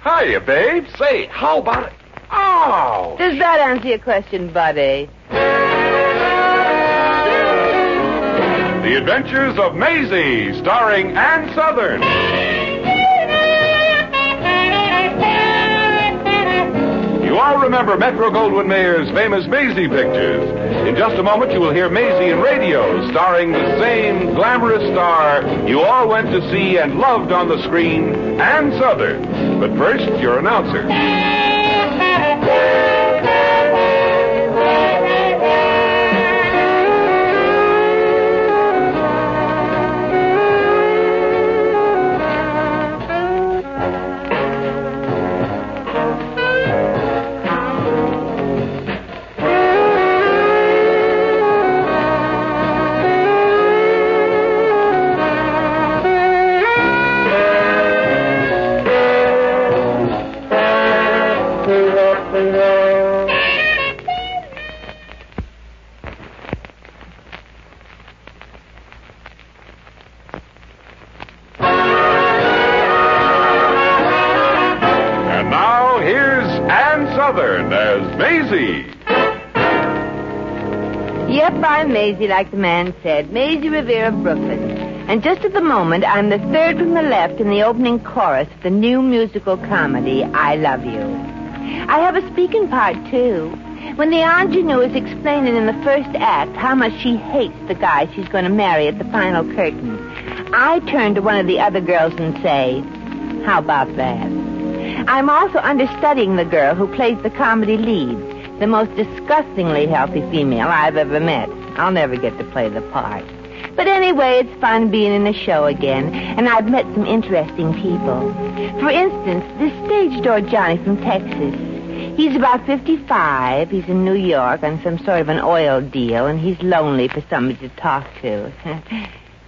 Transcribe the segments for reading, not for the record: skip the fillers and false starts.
Hiya, babe. Say, how about it? Oh! Does that answer your question, buddy? The Adventures of Maisie, starring Ann Sothern. You all remember Metro-Goldwyn-Mayer's famous Maisie pictures. In just a moment, you will hear Maisie in radio, starring the same glamorous star you all went to see and loved on the screen, Ann Sothern. But first, your announcer. Southern as Maisie. Yep, I'm Maisie, like the man said. Maisie Revere of Brooklyn. And just at the moment, I'm the third from the left in the opening chorus of the new musical comedy, I Love You. I have a speaking part, too. When the ingenue is explaining in the first act how much she hates the guy she's going to marry at the final curtain, I turn to one of the other girls and say, how about that? I'm also understudying the girl who plays the comedy lead, the most disgustingly healthy female I've ever met. I'll never get to play the part. But anyway, it's fun being in the show again, and I've met some interesting people. For instance, this stage door Johnny from Texas. He's about 55. He's in New York on some sort of an oil deal, and he's lonely for somebody to talk to.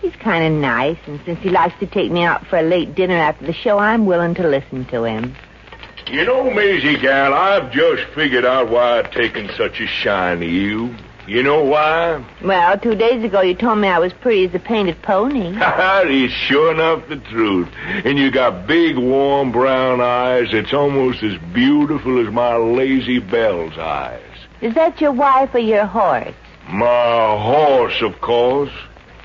He's kind of nice, and since he likes to take me out for a late dinner after the show, I'm willing to listen to him. You know, Maisie, gal, I've just figured out why I've taken such a shine to you. You know why? Well, 2 days ago you told me I was pretty as a painted pony. That is sure enough the truth. And you got big, warm, brown eyes that's almost as beautiful as my Lazy Belle's eyes. Is that your wife or your horse? My horse, of course.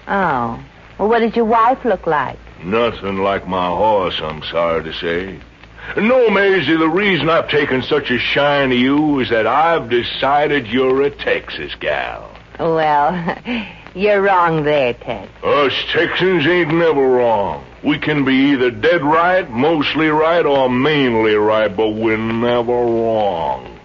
Oh. Well, what does your wife look like? Nothing like my horse, I'm sorry to say. No, Maisie, the reason I've taken such a shine to you is that I've decided you're a Texas gal. Well, you're wrong there, Ted. Us Texans ain't never wrong. We can be either dead right, mostly right, or mainly right, but we're never wrong.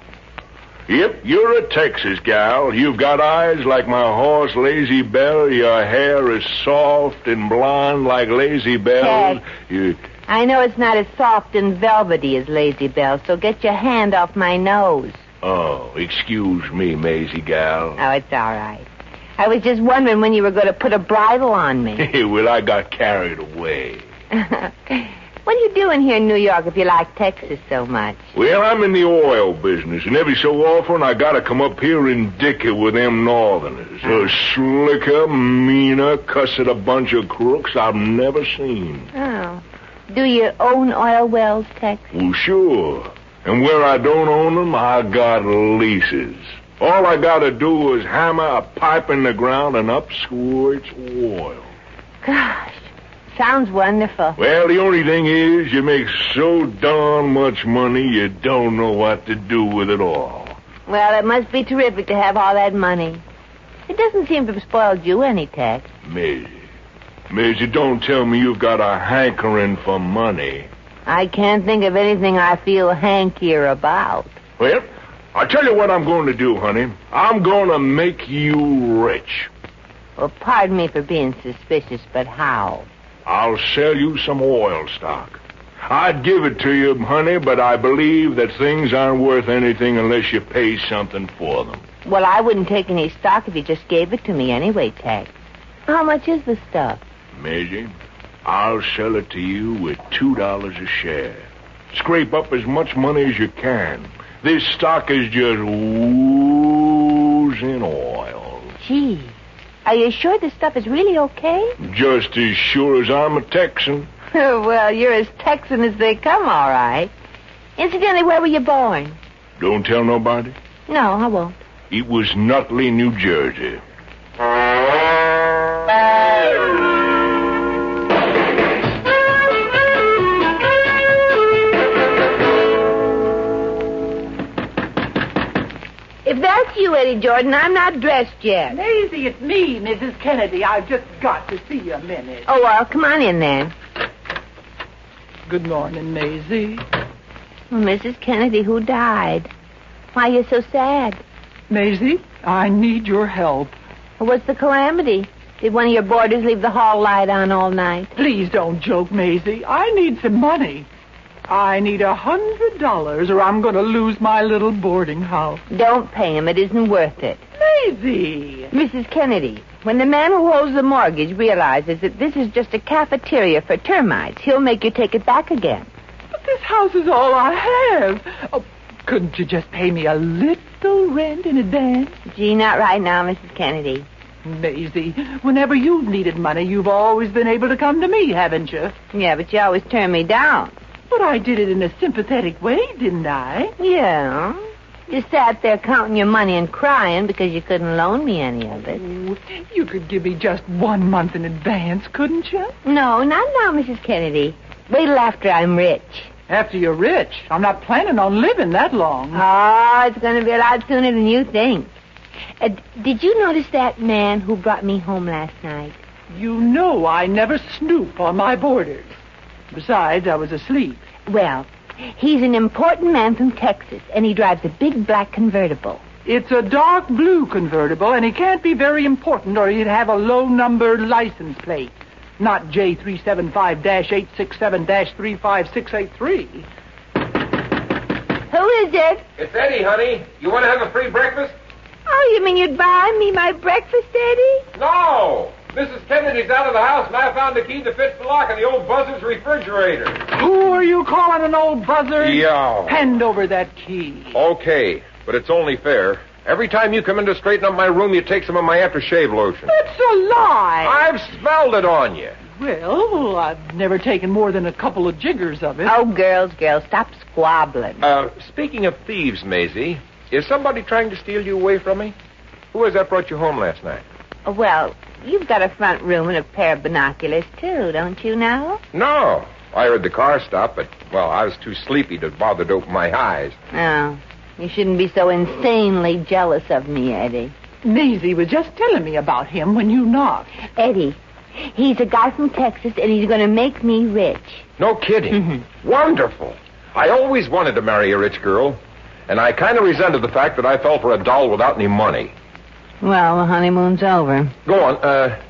Yep, you're a Texas gal. You've got eyes like my horse, Lazy Belle. Your hair is soft and blonde like Lazy Belle. Ted, I know it's not as soft and velvety as Lazy Belle, so get your hand off my nose. Oh, excuse me, Maisie gal. Oh, it's all right. I was just wondering when you were going to put a bridle on me. Well, I got carried away. What are you doing here in New York if you like Texas so much? Well, I'm in the oil business, and every so often I gotta come up here and dick it with them northerners. A slicker, meaner, cussed a bunch of crooks I've never seen. Oh. Do you own oil wells, Tex? Well, sure. And where I don't own them, I got leases. All I gotta do is hammer a pipe in the ground and up squirts oil. Gosh, sounds wonderful. Well, the only thing is you make so darn much money you don't know what to do with it all. Well, it must be terrific to have all that money. It doesn't seem to have spoiled you any, Tex. Maisie, don't tell me you've got a hankering for money. I can't think of anything I feel hankier about. Well, I'll tell you what I'm going to do, honey. I'm going to make you rich. Well, pardon me for being suspicious, but how? I'll sell you some oil stock. I'd give it to you, honey, but I believe that things aren't worth anything unless you pay something for them. Well, I wouldn't take any stock if you just gave it to me anyway, Tex. How much is the stuff? Maisie, I'll sell it to you with $2 a share. Scrape up as much money as you can. This stock is just oozing oil. Gee, are you sure this stuff is really okay? Just as sure as I'm a Texan. Well, you're as Texan as they come, all right. Incidentally, where were you born? Don't tell nobody. No, I won't. It was Nutley, New Jersey. If that's you, Eddie Jordan, I'm not dressed yet. Maisie, it's me, Mrs. Kennedy. I've just got to see you a minute. Oh, well, come on in then. Good morning, Maisie. Well, Mrs. Kennedy, who died? Why are you so sad? Maisie, I need your help. Well, what's the calamity? Did one of your boarders leave the hall light on all night? Please don't joke, Maisie. I need some money. I need $100 or I'm going to lose my little boarding house. Don't pay him. It isn't worth it. Maisie! Mrs. Kennedy, when the man who holds the mortgage realizes that this is just a cafeteria for termites, he'll make you take it back again. But this house is all I have. Oh, couldn't you just pay me a little rent in advance? Gee, not right now, Mrs. Kennedy. Maisie, whenever you've needed money, you've always been able to come to me, haven't you? Yeah, but you always turn me down. But I did it in a sympathetic way, didn't I? Yeah. You sat there counting your money and crying because you couldn't loan me any of it. Oh, you could give me just 1 month in advance, couldn't you? No, not now, Mrs. Kennedy. Wait till after I'm rich. After you're rich. I'm not planning on living that long. Oh, it's going to be a lot sooner than you think. Did you notice that man who brought me home last night? You know I never snoop on my boarders. Besides, I was asleep. Well, he's an important man from Texas, and he drives a big black convertible. It's a dark blue convertible, and he can't be very important or he'd have a low-numbered license plate. Not J375-867-35683. Who is it? It's Eddie, honey. You want to have a free breakfast? Oh, you mean you'd buy me my breakfast, Eddie? No. Mrs. Kennedy's out of the house, and I found the key that fits the lock of the old buzzard's refrigerator. Who are you calling an old buzzard? Yeah. Hand over that key. Okay, but it's only fair. Every time you come in to straighten up my room, you take some of my aftershave lotion. That's a lie. I've smelled it on you. Well, I've never taken more than a couple of jiggers of it. Oh, girls, stop squabbling. Speaking of thieves, Maisie, is somebody trying to steal you away from me? Who was that brought you home last night? Well, you've got a front room and a pair of binoculars, too, don't you now? No. I heard the car stop, but, well, I was too sleepy to bother to open my eyes. Oh, you shouldn't be so insanely jealous of me, Eddie. Maisie was just telling me about him when you knocked. Eddie, he's a guy from Texas, and he's going to make me rich. No kidding. Mm-hmm. Wonderful. I always wanted to marry a rich girl, and I kind of resented the fact that I fell for a doll without any money. Well, the honeymoon's over. Go on.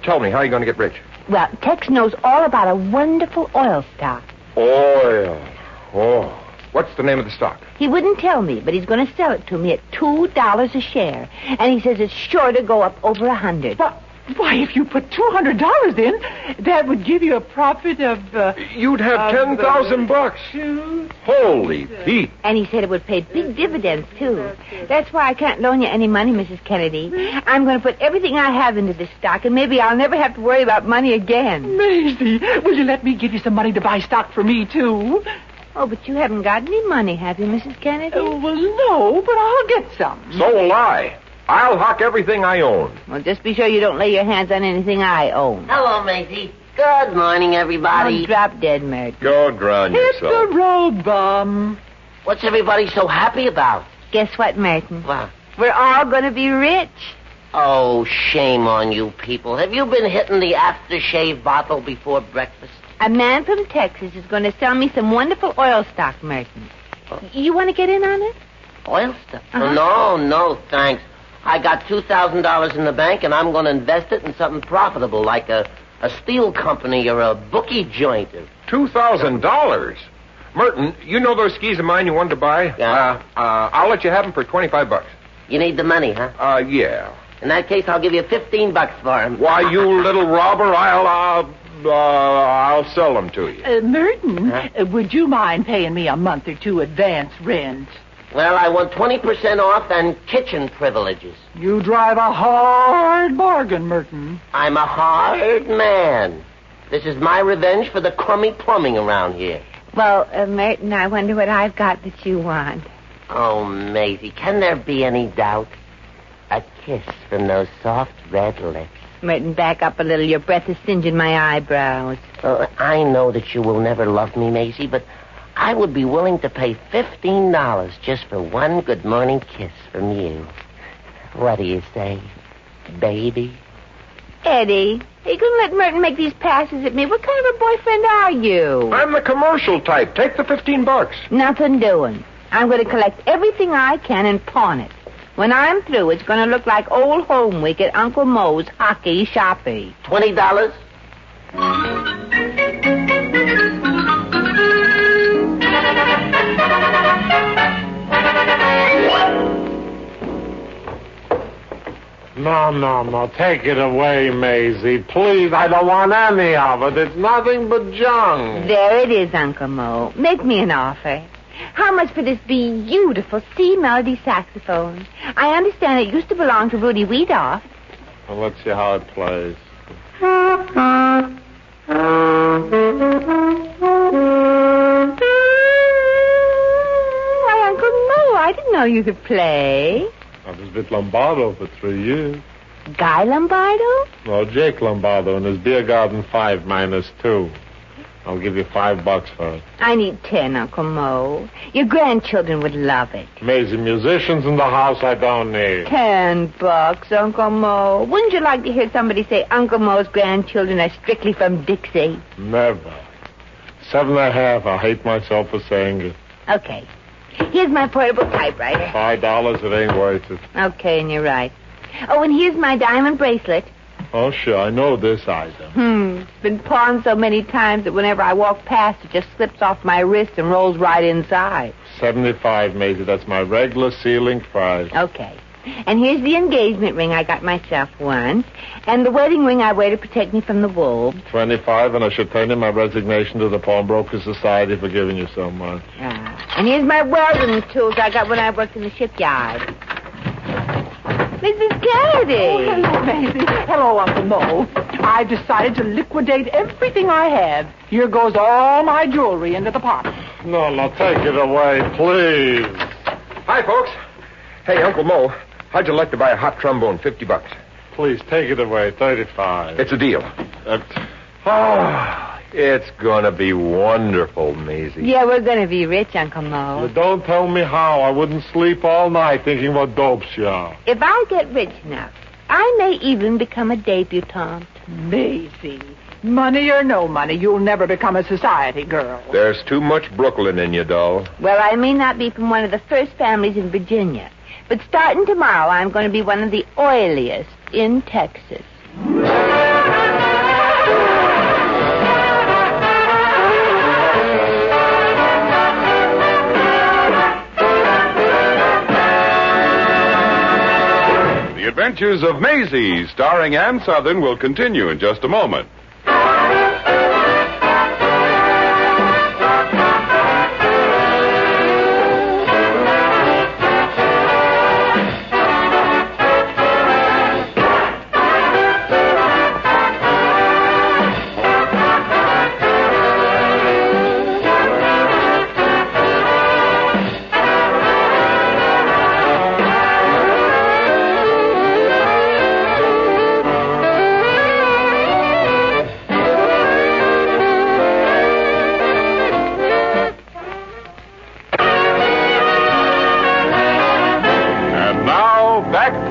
Tell me, how are you going to get rich? Well, Tex knows all about a wonderful oil stock. Oil. Oh. What's the name of the stock? He wouldn't tell me, but he's going to sell it to me at $2 a share. And he says it's sure to go up over 100. Why, if you put $200 in, that would give you a profit of... You'd have $10,000. Holy Pete. And he said it would pay big dividends, too. That's why I can't loan you any money, Mrs. Kennedy. I'm going to put everything I have into this stock, and maybe I'll never have to worry about money again. Maisie, will you let me give you some money to buy stock for me, too? Oh, but you haven't got any money, have you, Mrs. Kennedy? Well, no, but I'll get some. So will I. I'll hock everything I own. Well, just be sure you don't lay your hands on anything I own. Hello, Maisie. Good morning, everybody. Oh, drop dead, Mert. Go drown Hit yourself. the road, bum. What's everybody so happy about? Guess what, Merton? What? We're all going to be rich. Oh, shame on you people. Have you been hitting the aftershave bottle before breakfast? A man from Texas is going to sell me some wonderful oil stock, Merton. You want to get in on it? Oil stuff? Uh-huh. No, thanks. I got $2,000 in the bank, and I'm going to invest it in something profitable, like a steel company or a bookie joint. $2,000? Merton, you know those skis of mine you wanted to buy? Yeah. I'll let you have them for $25. You need the money, huh? Yeah. In that case, I'll give you $15 for them. Why, you little robber, I'll sell them to you. Merton, would you mind paying me a month or two advance rent? Well, I want 20% off and kitchen privileges. You drive a hard bargain, Merton. I'm a hard man. This is my revenge for the crummy plumbing around here. Well, Merton, I wonder what I've got that you want. Oh, Maisie, can there be any doubt? A kiss from those soft red lips. Merton, back up a little. Your breath is singeing my eyebrows. I know that you will never love me, Maisie, but I would be willing to pay $15 just for one good morning kiss from you. What do you say, baby? Eddie, are you going to let Merton make these passes at me? What kind of a boyfriend are you? I'm the commercial type. Take the $15. Nothing doing. I'm going to collect everything I can and pawn it. When I'm through, it's going to look like old home week at Uncle Moe's hockey shoppy. $20? No. Take it away, Maisie. Please, I don't want any of it. It's nothing but junk. There it is, Uncle Moe. Make me an offer. How much for this beautiful C melody saxophone? I understand it used to belong to Rudy Weedoff. Well, let's see how it plays. Why, Uncle Moe, I didn't know you could play. I was with Lombardo for 3 years. Guy Lombardo? No, Jake Lombardo in his Beer Garden 5 minus 2. I'll give you $5 for it. I need 10, Uncle Moe. Your grandchildren would love it. Amazing musicians in the house I don't need. $10, Uncle Moe. Wouldn't you like to hear somebody say Uncle Moe's grandchildren are strictly from Dixie? Never. 7.5. I hate myself for saying it. Okay. Here's my portable typewriter. $5, it ain't worth it. Okay, and you're right. Oh, and here's my diamond bracelet. Oh, sure, I know this item. It's been pawned so many times that whenever I walk past, it just slips off my wrist and rolls right inside. $75, Maisie. That's my regular ceiling price. Okay. And here's the engagement ring I got myself once, and the wedding ring I wear to protect me from the wolves. $25, and I should turn in my resignation to the Pawnbrokers Society for giving you so much. And here's my welding tools I got when I worked in the shipyard. Mrs. Kennedy. Oh, hello, Maisie. Hello, Uncle Moe. I've decided to liquidate everything I have. Here goes all my jewelry into the pot. No, take it away, please. Hi, folks. Hey, Uncle Moe, how'd you like to buy a hot trombone, $50? Please, take it away, $35. It's a deal. It's gonna be wonderful, Maisie. Yeah, we're going to be rich, Uncle Moe. Don't tell me how. I wouldn't sleep all night thinking what dopes you are. If I get rich enough, I may even become a debutante. Maisie, money or no money, you'll never become a society girl. There's too much Brooklyn in you, doll. Well, I may not be from one of the first families in Virginia, but starting tomorrow, I'm going to be one of the oiliest in Texas. The Adventures of Maisie, starring Ann Sothern, will continue in just a moment.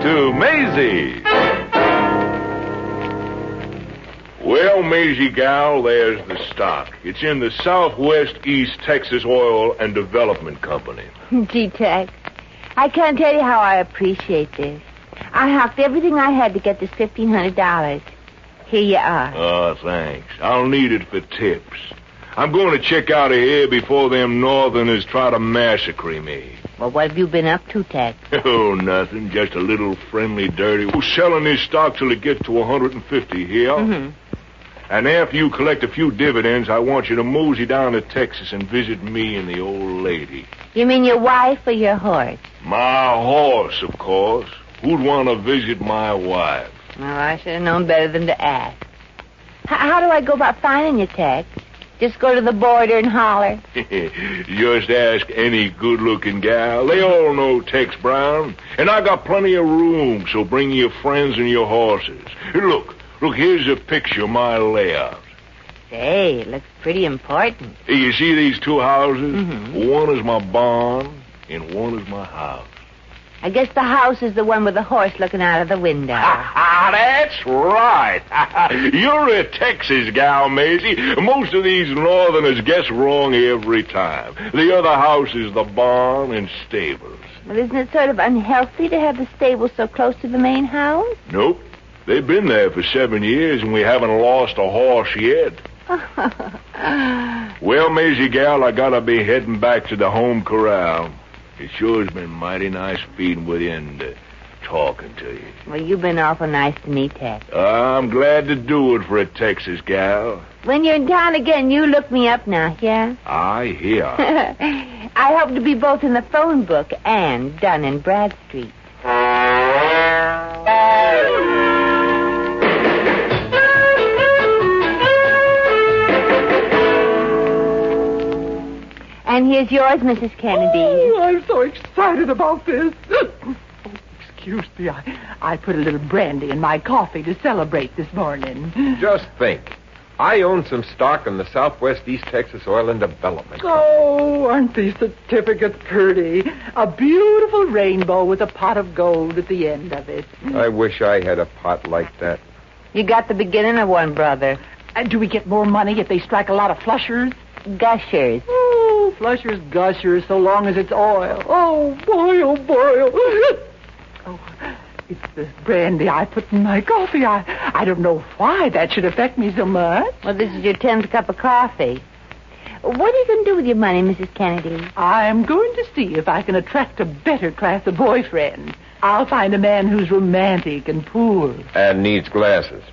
To Maisie. Well, Maisie gal, there's the stock. It's in the Southwest East Texas Oil and Development Company. Gee, Tex, I can't tell you how I appreciate this. I hocked everything I had to get this $1,500. Here you are. Oh, thanks. I'll need it for tips. I'm going to check out of here before them Northerners try to massacre me. Well, what have you been up to, Tex? Oh, nothing. Just a little friendly dirty. Selling this stock till it gets to 150 here. Mm-hmm. And after you collect a few dividends, I want you to mosey down to Texas and visit me and the old lady. You mean your wife or your horse? My horse, of course. Who'd want to visit my wife? Well, I should have known better than to ask. How do I go about finding you, Tex? Just go to the border and holler. Just ask any good-looking gal. They all know Tex Brown. And I got plenty of room, so bring your friends and your horses. Look, here's a picture of my layout. Say, it looks pretty important. Hey, you see these two houses? Mm-hmm. One is my barn, and one is my house. I guess the house is the one with the horse looking out of the window. That's right. You're a Texas gal, Maisie. Most of these northerners guess wrong every time. The other house is the barn and stables. Well, isn't it sort of unhealthy to have the stable so close to the main house? Nope. They've been there for 7 years, and we haven't lost a horse yet. Well, Maisie gal, I gotta be heading back to the home corral. It sure has been mighty nice feeding with you and talking to you. Well, you've been awful nice to me, Tex. I'm glad to do it for a Texas gal. When you're in town again, you look me up now, yeah? I hear. I hope to be both in the phone book and Dun & Bradstreet. And here's yours, Mrs. Kennedy. Oh, I'm so excited about this. Oh, excuse me. I put a little brandy in my coffee to celebrate this morning. Just think. I own some stock in the Southwest East Texas Oil and Development. Oh, aren't these certificates pretty? A beautiful rainbow with a pot of gold at the end of it. I wish I had a pot like that. You got the beginning of one, brother. And do we get more money if they strike a lot of flushers? Gushers. Oh, flushers, gushers, so long as it's oil. Oh, boy, oh, boy. Oh, it's this brandy I put in my coffee. I don't know why that should affect me so much. Well, this is your 10th cup of coffee. What are you going to do with your money, Mrs. Kennedy? I'm going to see if I can attract a better class of boyfriend. I'll find a man who's romantic and poor. And needs glasses.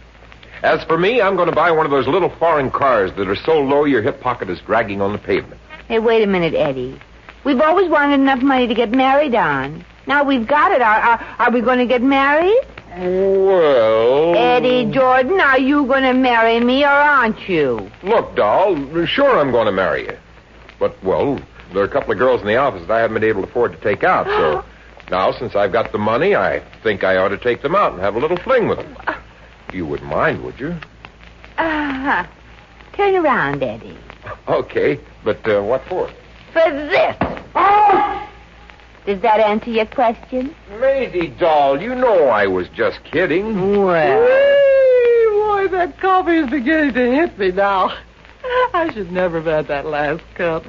As for me, I'm going to buy one of those little foreign cars that are so low your hip pocket is dragging on the pavement. Hey, wait a minute, Eddie. We've always wanted enough money to get married on. Now we've got it. Are we going to get married? Well... Eddie Jordan, are you going to marry me or aren't you? Look, doll, sure I'm going to marry you. But, well, there are a couple of girls in the office that I haven't been able to afford to take out, so... Now, since I've got the money, I think I ought to take them out and have a little fling with them. You wouldn't mind, would you? Turn around, Eddie. Okay, but what for? For this. Oh! Does that answer your question? Maisie, doll, you know I was just kidding. Well. Hey, boy, that coffee is beginning to hit me now. I should never have had that last cup.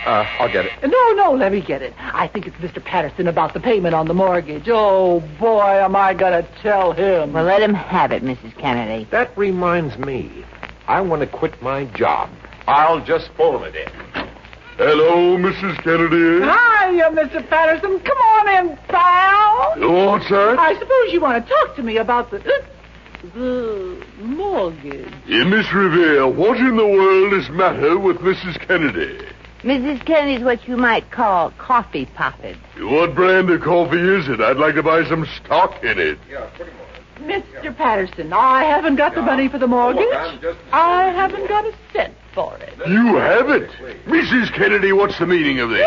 I'll get it. No, let me get it. I think it's Mr. Patterson about the payment on the mortgage. Oh, boy, am I going to tell him. Well, let him have it, Mrs. Kennedy. That reminds me. I want to quit my job. I'll just phone it in. Hello, Mrs. Kennedy. Hiya, Mr. Patterson. Come on in, pal. What's that? I suppose you want to talk to me about the mortgage. Miss Revere, what in the world is matter with Mrs. Kennedy? Mrs. Kennedy's what you might call coffee potted. What brand of coffee is it? I'd like to buy some stock in it. Yeah, put him on. Mr. Patterson, I haven't got the money for the mortgage. Look, I haven't got a cent for it. You haven't? Mrs. Kennedy, what's the meaning of this?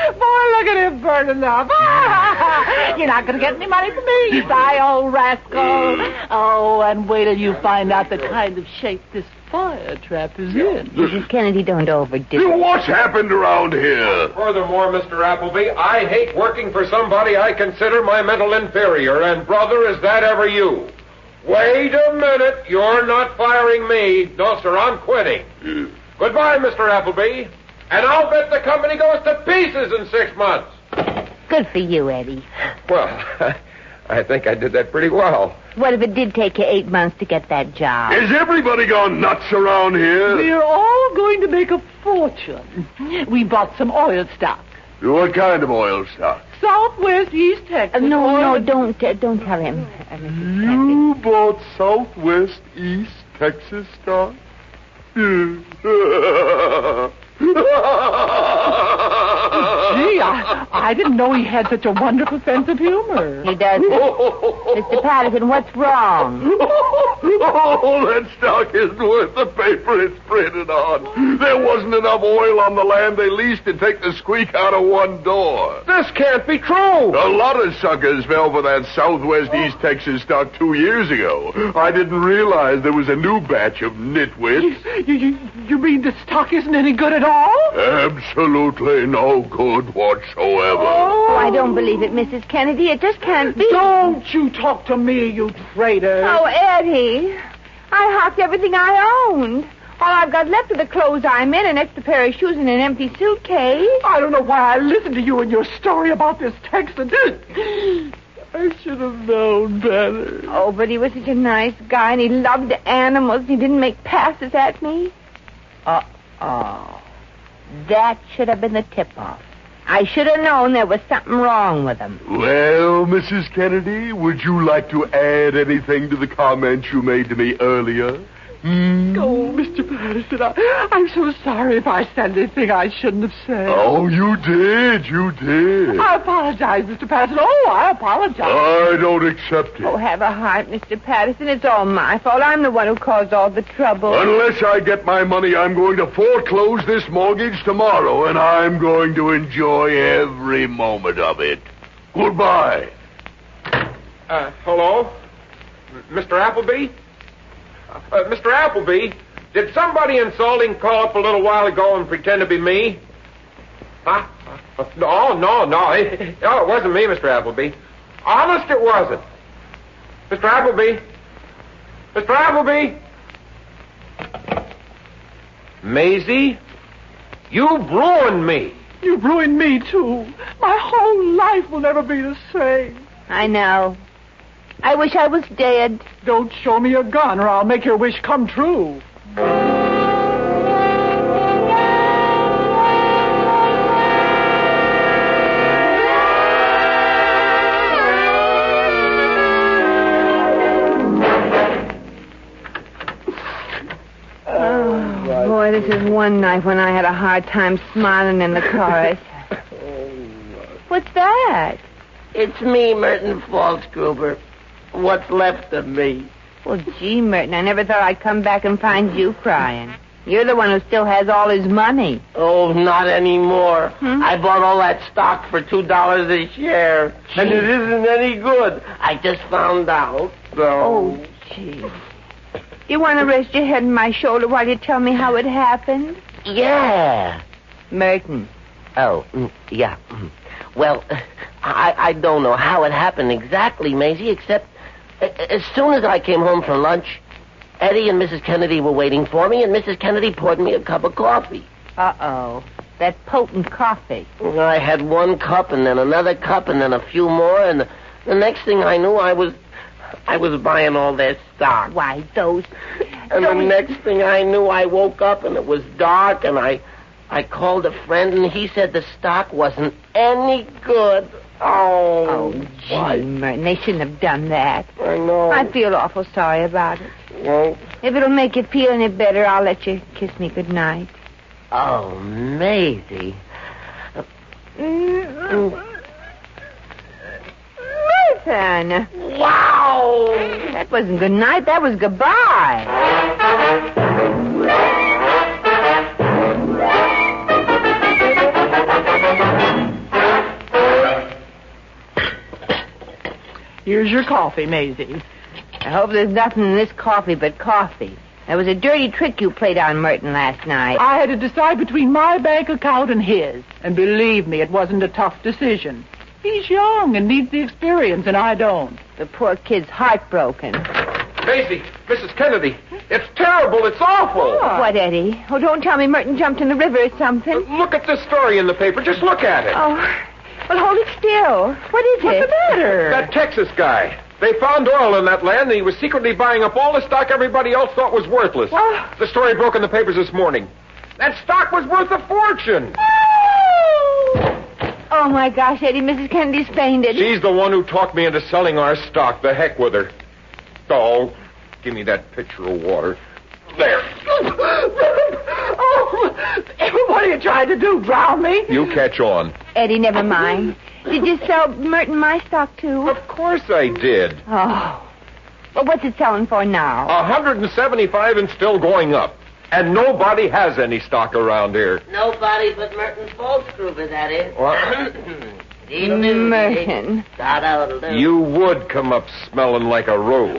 Boy, look at him burning up. You're not going to get any money from me, you sly old rascal. Oh, and wait till you find out the kind of shape this fire trap is in. Mrs. Kennedy, don't overdo it. What's happened around here? Furthermore, Mr. Appleby, I hate working for somebody I consider my mental inferior, and brother, is that ever you? Wait a minute. You're not firing me. No, sir, I'm quitting. Goodbye, Mr. Appleby. And I'll bet the company goes to pieces in 6 months. Good for you, Eddie. Well, I think I did that pretty well. What if it did take you 8 months to get that job? Has everybody gone nuts around here? We're all going to make a fortune. We bought some oil stock. What kind of oil stock? Southwest East Texas. No, don't tell him. You bought Southwest East Texas stock? Gee, I didn't know he had such a wonderful sense of humor. He does. Mr. Patterson, what's wrong? Oh, that stock isn't worth the paper it's printed on. There wasn't enough oil on the land they leased to take the squeak out of one door. This can't be true. A lot of suckers fell for that Southwest East Texas stock 2 years ago. I didn't realize there was a new batch of nitwits. You mean the stock isn't any good at all? Absolutely no good whatsoever. Oh, I don't believe it, Mrs. Kennedy. It just can't be. Don't you talk to me, you traitor. Oh, Eddie, I hocked everything I owned. All I've got left are the clothes I'm in, an extra pair of shoes, and an empty suitcase. I don't know why I listened to you and your story about this Texan. I should have known better. Oh, but he was such a nice guy, and he loved animals, and he didn't make passes at me. Uh-oh. That should have been the tip-off. I should have known there was something wrong with him. Well, Mrs. Kennedy, would you like to add anything to the comments you made to me earlier? Oh, Mr. Patterson, I'm so sorry if I said anything I shouldn't have said. Oh, you did. I apologize, Mr. Patterson. Oh, I apologize. I don't accept it. Oh, have a heart, Mr. Patterson. It's all my fault. I'm the one who caused all the trouble. Unless I get my money, I'm going to foreclose this mortgage tomorrow, and I'm going to enjoy every moment of it. Goodbye. Hello? Mr. Appleby? Mr. Appleby, did somebody in Salting call up a little while ago and pretend to be me? Huh? No. It wasn't me, Mr. Appleby. Honest, it wasn't. Mr. Appleby? Mr. Appleby? Maisie, you've ruined me. You've ruined me, too. My whole life will never be the same. I know. I wish I was dead. Don't show me your gun, or I'll make your wish come true. Oh, boy, this is one night when I had a hard time smiling in the chorus. What's that? It's me, Merton Falsgruber. What's left of me? Well, gee, Merton, I never thought I'd come back and find you crying. You're the one who still has all his money. Oh, not anymore. I bought all that stock for $2 a share, and it isn't any good. I just found out, so... Oh, gee. You want to rest your head on my shoulder while you tell me how it happened? Yeah. Merton. Oh, yeah. Well, I don't know how it happened exactly, Maisie, except as soon as I came home from lunch, Eddie and Mrs. Kennedy were waiting for me, and Mrs. Kennedy poured me a cup of coffee. Uh-oh. That potent coffee. I had one cup, and then another cup, and then a few more, and the next thing I knew, I was buying all their stock. Why, those... And the next thing I knew, I woke up, and it was dark, and I called a friend, and he said the stock wasn't any good. Oh, gee, Merton, they shouldn't have done that. I know. I feel awful sorry about it. Well, if it'll make you feel any better, I'll let you kiss me goodnight. Oh, Maisie. Merton! Wow! That wasn't good night, that was goodbye. Here's your coffee, Maisie. I hope there's nothing in this coffee but coffee. That was a dirty trick you played on Merton last night. I had to decide between my bank account and his. And believe me, it wasn't a tough decision. He's young and needs the experience, and I don't. The poor kid's heartbroken. Maisie, Mrs. Kennedy, it's terrible. It's awful. What, Eddie? Oh, don't tell me Merton jumped in the river or something. Look at this story in the paper. Just look at it. Oh, well, hold it still. What is it? What's the matter? That Texas guy. They found oil in that land, and he was secretly buying up all the stock everybody else thought was worthless. Oh. The story broke in the papers this morning. That stock was worth a fortune. Oh, my gosh, Eddie, Mrs. Kennedy's fainted. She's the one who talked me into selling our stock. The heck with her. Oh, give me that pitcher of water. There. Oh, what are you trying to do, drown me? You catch on. Eddie, never mind. Did you sell Merton my stock, too? Of course I did. Oh. Well, what's it selling for now? 175 and still going up. And nobody has any stock around here. Nobody but Merton Falsgruber, that is. Merton. You would come up smelling like a rose.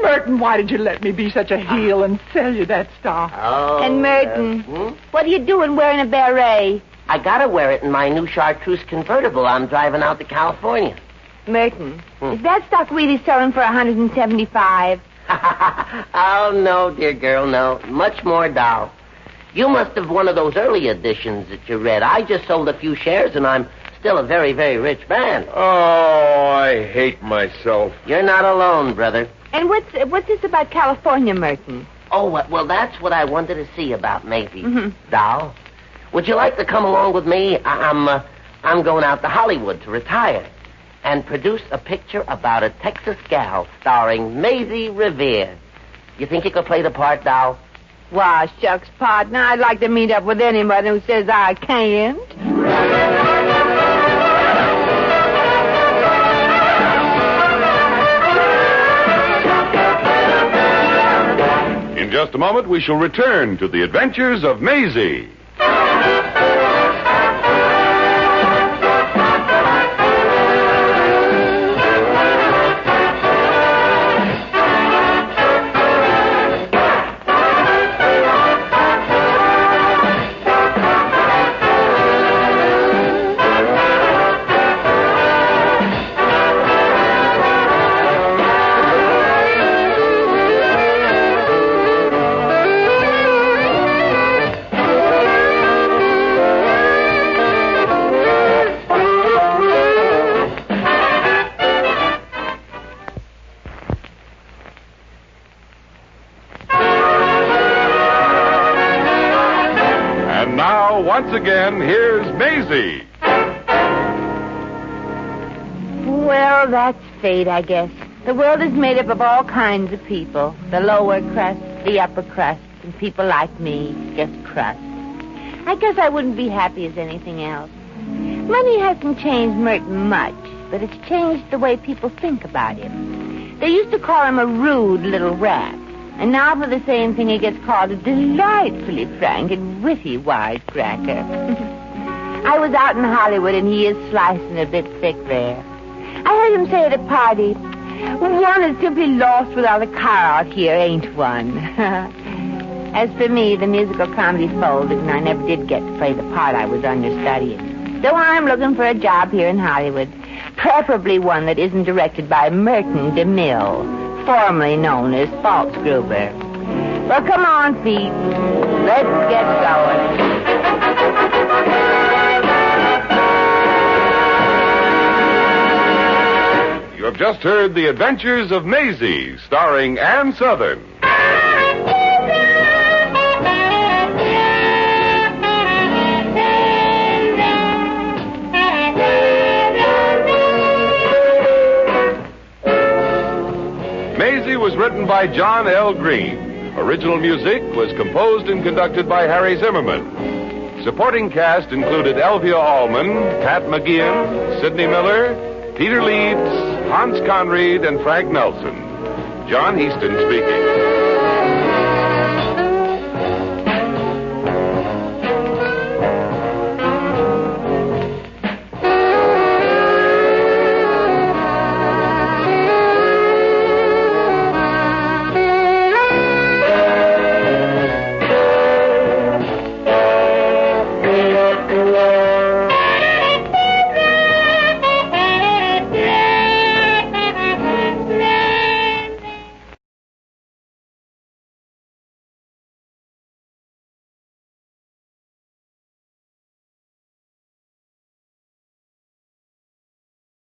Merton, why did you let me be such a heel and sell you that stuff? And Merton, what are you doing wearing a beret? I gotta wear it in my new chartreuse convertible I'm driving out to California. Merton, is that stock really selling for 175? Oh, no, dear girl, no. Much more, doll. You must have one of those early editions that you read. I just sold a few shares, and I'm still a very, very rich man. Oh, I hate myself. You're not alone, brother. And what's this about California, Merton? Oh, well, that's what I wanted to see about Maisie. Doll, would you like to come along with me? I'm going out to Hollywood to retire and produce a picture about a Texas gal starring Maisie Revere. You think you could play the part, doll? Why, shucks, partner, I'd like to meet up with anyone who says I can't. In just a moment, we shall return to the adventures of Maisie. Once again, here's Maisie. Well, that's fate, I guess. The world is made up of all kinds of people. The lower crust, the upper crust, and people like me, just crust. I guess I wouldn't be happy as anything else. Money hasn't changed Merton much, but it's changed the way people think about him. They used to call him a rude little rat. And now for the same thing he gets called a delightfully frank and witty wisecracker. I was out in Hollywood and he is slicing a bit thick there. I heard him say at a party, one is simply lost without a car out here, ain't one? As for me, the musical comedy folded and I never did get to play the part I was understudying. So I'm looking for a job here in Hollywood, preferably one that isn't directed by Merton DeMille, formerly known as Falsgruber. Well, come on, Pete. Let's get going. You have just heard The Adventures of Maisie, starring Ann Sothern. Maisie was written by John L. Green. Original music was composed and conducted by Harry Zimmerman. Supporting cast included Elvia Allman, Pat McGeehan, Sidney Miller, Peter Leeds, Hans Conried, and Frank Nelson. John Heaston speaking.